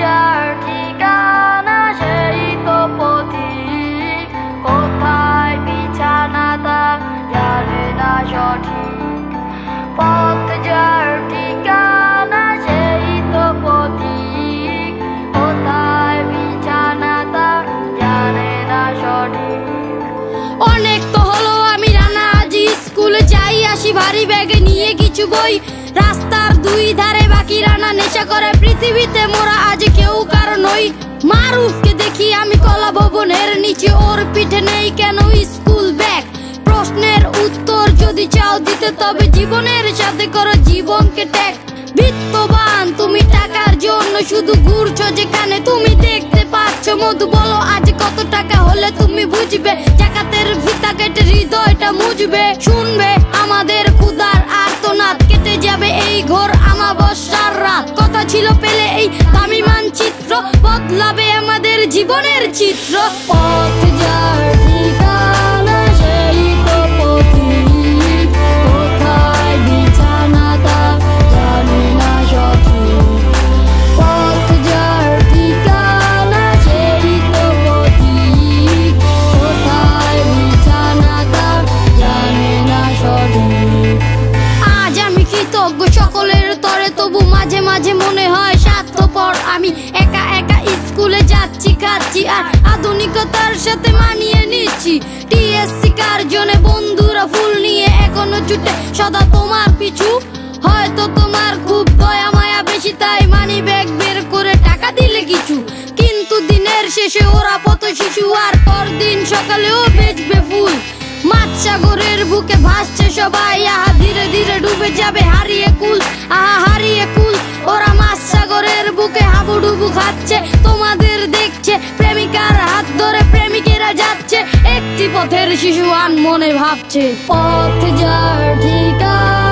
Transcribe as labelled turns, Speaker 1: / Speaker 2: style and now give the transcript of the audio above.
Speaker 1: যার ঠিকানা সেই তো পথিক, কোথায় বিছানা তার জানে না সঠিক। পথ যার ঠিকানা সেই তো পথিক, কোথায় বিছানা তার জানে না সঠিক।
Speaker 2: অনেক তো হলো আমি রানা আজি স্কুলে যাই আসি ভারী ব্যাগে নিয়ে কিছু বই। রাস্তার দুই ধারে বাকি রানা নেশা করে, পৃথিবীতে মোরা আজ কেউ কারো নই। মারুফকে দেখি আমি কলা ভবনের নিচে, ওর পিঠে নেই কেন স্কুল ব্যাগ। প্রশ্নের উত্তর যদি চাও দিতে তবে জীবনের সাথে করো জীবনকে ট্যাগ। বিত্তবান তুমি টাকার জন্য শুধু ঘুরছো যেখানে তুমি দেখতে পাচ্ছ মধু। বলো আজ কত টাকা হলে তুমি বুঝবে, জাকাতের ফিতা কেটে হৃদয়টা মুজবে। শুনবে আমাদের ক্ষুধার আর্তনাদ, কেটে যাবে এই ঘোর আমাবস্যার রাত। কথা ছিল পেলে এই দামি মানচিত্র, বদলাবে আমাদের জীবনের চিত্র। পথ যার ঠিকানা সেই তো পথিক, কোথায় বিছানা তার জানে না সঠিক। পথ যার ঠিকানা সেই তো পথিক, কোথায় বিছানা তার জানে না সঠিক। আজ আমি কৃতজ্ঞ সকলের তরে, তবু মাঝে মাঝে মনে হয় স্বার্থপর। আমি একা একা স্কুলে যাচ্ছি খাচ্ছি আর আধুনিকতার সাথে মানিয়ে নিচ্ছি। টিএসসি কার্জনে বন্ধুরা ফুল নিয়ে এখনো ছুটে সদা তোমার পিছু। হয়তো তোমার খুব দয়া মায়া বেশি, তাই মানি ব্যাগ বের করে টাকা দিলে কিছু। কিন্তু দিনের শেষে ওরা পথ শিশু, আর পরদিন সকালেও বেচবে ফুল। মাছ সাগরের বুকে ভাসছে সবাই, আহা ধীরে ধীরে ডুবে যাবে হারিয়ে কুল। আহা হারিয়ে কুল, ওরা মাছ সাগরের বুকে হাবুডুবু খাচ্ছে। তোমাদের দেখছে প্রেমিকার হাত ধরে প্রেমিকেরা যাচ্ছে, একটি পথের শিশু আনমনে ভাবছে। পথ যার ঠিকানা